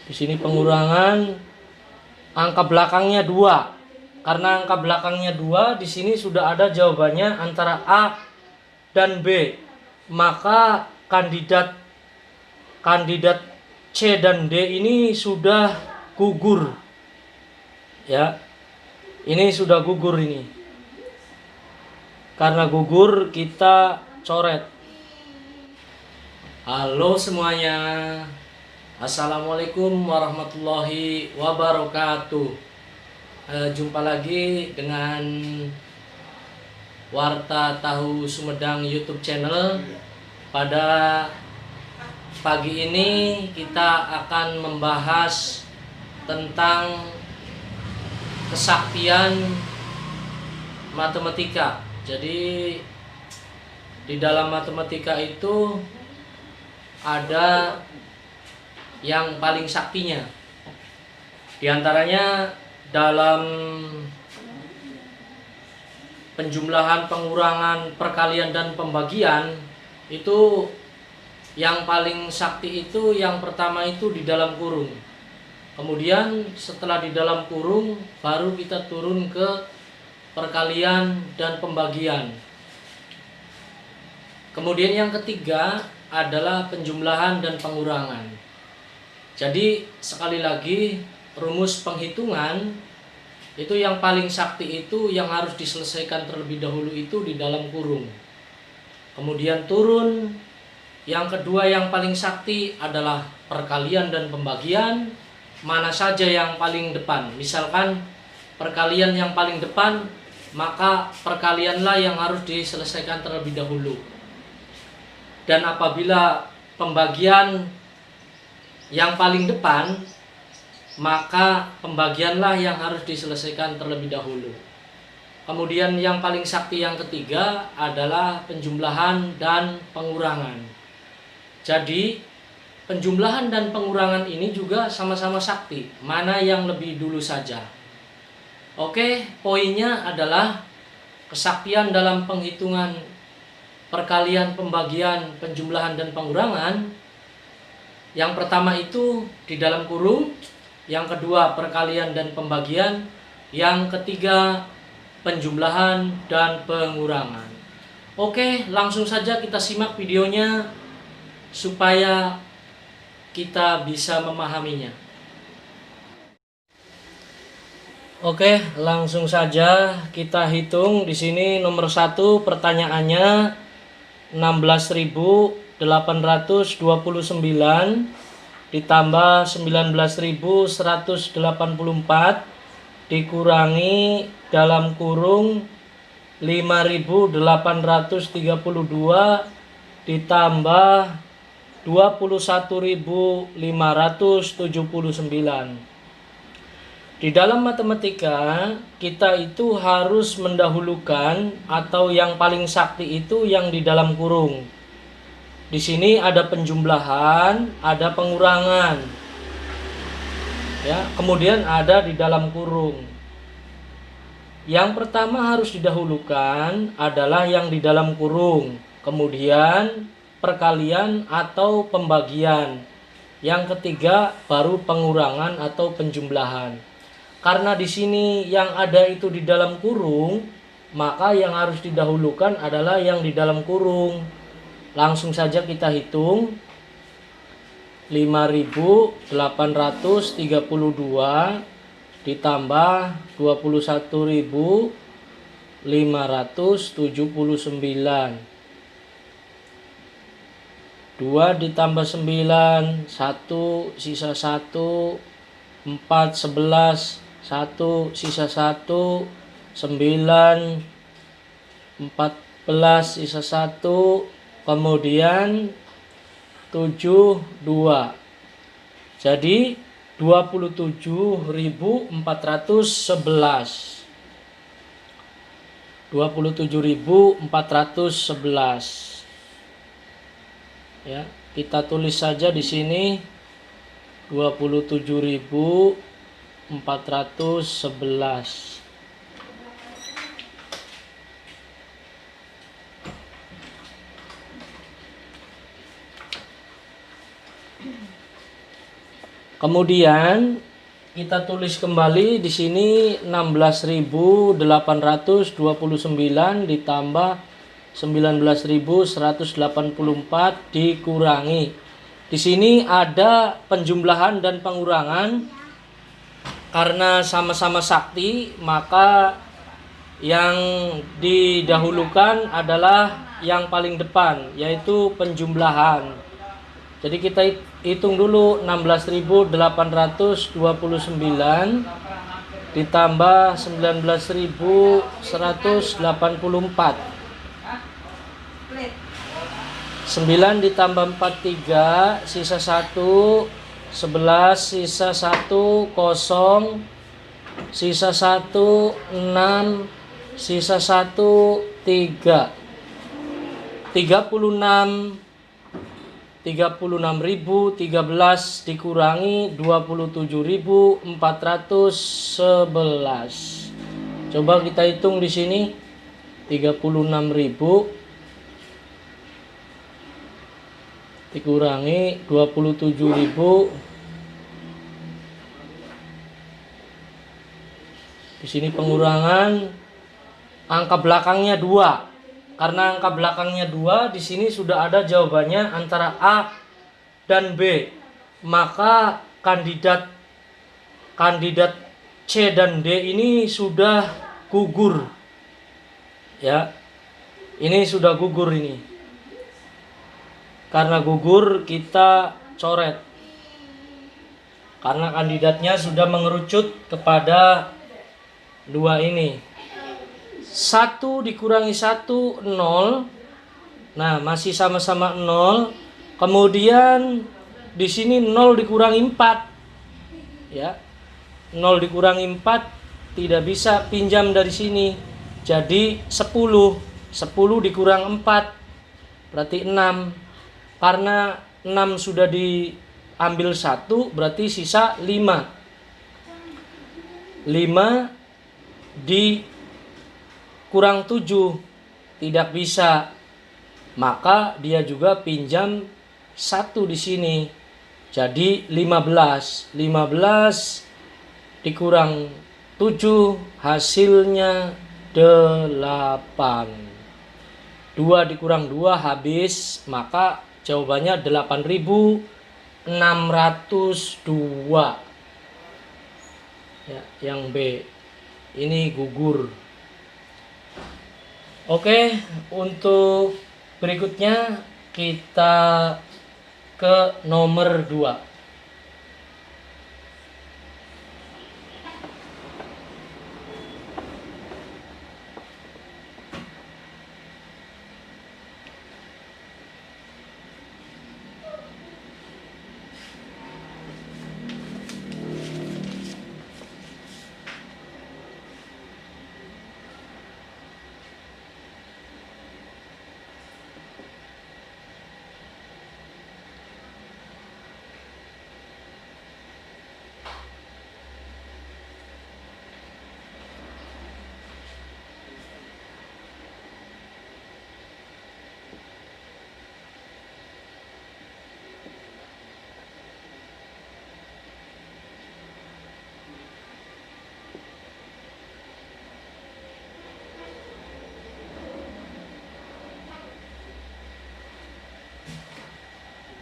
Di sini pengurangan angka belakangnya 2. Karena angka belakangnya 2, di sini sudah ada jawabannya antara A dan B. Maka kandidat C dan D ini sudah gugur. Ya. Ini sudah gugur ini. Karena gugur kita coret. Halo semuanya. Assalamualaikum warahmatullahi wabarakatuh. Jumpa lagi dengan Warta Tahu Sumedang YouTube channel. Pada pagi ini kita akan membahas tentang kesaktian matematika. Jadi di dalam matematika itu ada yang paling saktinya. Di antaranya dalam penjumlahan, pengurangan, perkalian dan pembagian itu yang paling sakti itu yang pertama itu di dalam kurung. Kemudian setelah di dalam kurung baru kita turun ke perkalian dan pembagian. Kemudian yang ketiga adalah penjumlahan dan pengurangan. Jadi sekali lagi rumus penghitungan itu yang paling sakti itu yang harus diselesaikan terlebih dahulu itu di dalam kurung. Kemudian turun. Yang kedua yang paling sakti adalah perkalian dan pembagian. Mana saja yang paling depan. Misalkan perkalian yang paling depan, maka perkalianlah yang harus diselesaikan terlebih dahulu. Dan apabila pembagian yang paling depan, maka pembagianlah yang harus diselesaikan terlebih dahulu. Kemudian yang paling sakti yang ketiga adalah penjumlahan dan pengurangan. Jadi penjumlahan dan pengurangan ini juga sama-sama sakti. Mana yang lebih dulu saja. Oke, poinnya adalah kesaktian dalam penghitungan perkalian, pembagian, penjumlahan dan pengurangan. Yang pertama itu di dalam kurung, yang kedua perkalian dan pembagian, yang ketiga penjumlahan dan pengurangan. Oke, langsung saja kita simak videonya supaya kita bisa memahaminya. Oke, langsung saja kita hitung. Di sini nomor 1 pertanyaannya 16.829 ditambah 19.184 dikurangi dalam kurung 5.832 ditambah 21.579. Di dalam matematika kita itu harus mendahulukan atau yang paling sakti itu yang di dalam kurung. Di sini ada penjumlahan, ada pengurangan. Ya, kemudian ada di dalam kurung. Yang pertama harus didahulukan adalah yang di dalam kurung. Kemudian perkalian atau pembagian. Yang ketiga baru pengurangan atau penjumlahan. Karena di sini yang ada itu di dalam kurung, maka yang harus didahulukan adalah yang di dalam kurung. Langsung saja kita hitung. 5.832 ditambah 21.579. 2 ditambah 9, 1 sisa 1, 4 11, 1 sisa 1, 9 14 sisa 1, kemudian 7 2. Jadi 27.411. 27.411. Ya, kita tulis saja di sini 27.411. Kemudian kita tulis kembali di sini 16.829 ditambah 19.184 dikurangi. Di sini ada penjumlahan dan pengurangan. Karena sama-sama sakti, maka yang didahulukan adalah yang paling depan, yaitu penjumlahan. Jadi kita hitung dulu 16.829 ditambah 19.184. 9 ditambah 43 sisa 1, 11 sisa 1, 0 sisa 1, 6 sisa 1, 3. 36.013 dikurangi 27.411. Coba kita hitung di sini. 36.000 dikurangi 27.000. Di sini pengurangan angka belakangnya 2. Karena angka belakangnya 2, di sini sudah ada jawabannya antara A dan B. Maka kandidat C dan D ini sudah gugur. Ya. Ini sudah gugur ini. Karena gugur kita coret. Karena kandidatnya sudah mengerucut kepada 2 ini. 1 dikurangi 1, 0. Nah, masih sama-sama 0. Kemudian di sini 0 dikurangi 4. Ya. 0 dikurangi 4 tidak bisa pinjam dari sini. Jadi 10. 10 dikurang 4 berarti 6. Karena 6 sudah diambil 1 berarti sisa 5. 5 kurang 7 tidak bisa, maka dia juga pinjam 1 di sini. Jadi 15 dikurang 7 hasilnya 8. 2 dikurang 2 habis, maka jawabannya 8.602. Ya, yang B ini gugur. Oke, untuk berikutnya kita ke nomor 2.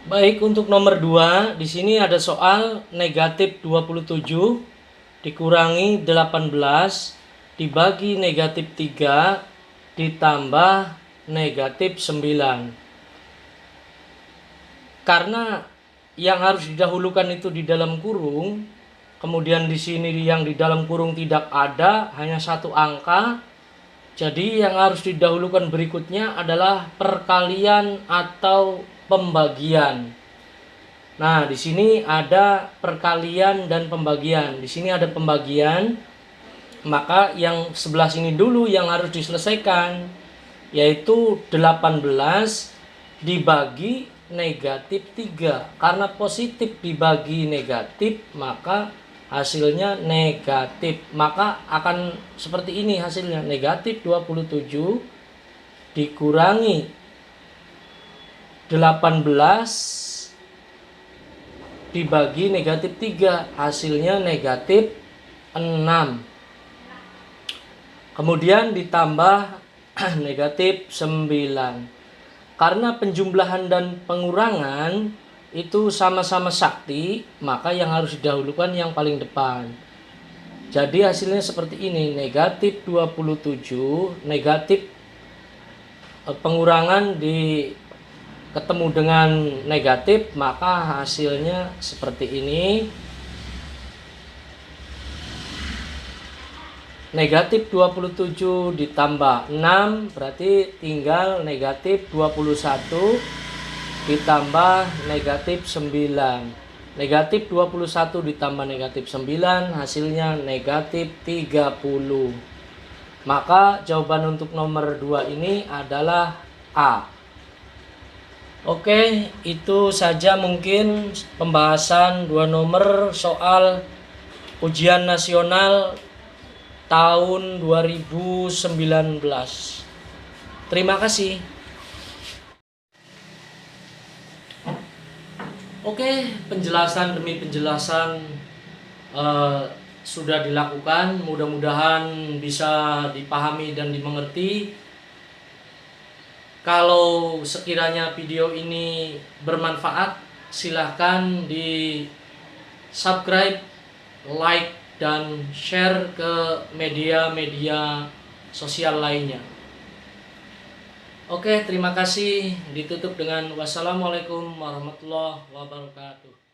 Baik, untuk nomor 2, di sini ada soal negatif 27 dikurangi 18 dibagi negatif 3 ditambah negatif 9. Karena yang harus didahulukan itu di dalam kurung, kemudian di sini yang di dalam kurung tidak ada, hanya 1 angka. Jadi yang harus didahulukan berikutnya adalah perkalian atau pembagian. Nah, di sini ada perkalian dan pembagian. Di sini ada pembagian, maka yang sebelah sini dulu yang harus diselesaikan, yaitu 18 dibagi negatif 3. Karena positif dibagi negatif, maka hasilnya negatif. Maka akan seperti ini hasilnya, negatif 27 dikurangi 18 dibagi negatif 3, hasilnya negatif 6. Kemudian ditambah negatif 9. Karena penjumlahan dan pengurangan itu sama-sama sakti, maka yang harus didahulukan yang paling depan. Jadi hasilnya seperti ini, negatif 27, negatif pengurangan ketemu dengan negatif, maka hasilnya seperti ini. Negatif 27 ditambah 6 berarti tinggal negatif 21 ditambah negatif 9. Negatif 21 ditambah negatif 9 hasilnya negatif 30. Maka jawaban untuk nomor 2 ini adalah A. Oke, itu saja mungkin pembahasan 2 nomor soal ujian nasional tahun 2019. Terima kasih. Oke, penjelasan demi penjelasan sudah dilakukan. Mudah-mudahan bisa dipahami dan dimengerti. Kalau sekiranya video ini bermanfaat, silahkan di subscribe, like, dan share ke media-media sosial lainnya. Oke, terima kasih. Ditutup dengan wassalamualaikum warahmatullahi wabarakatuh.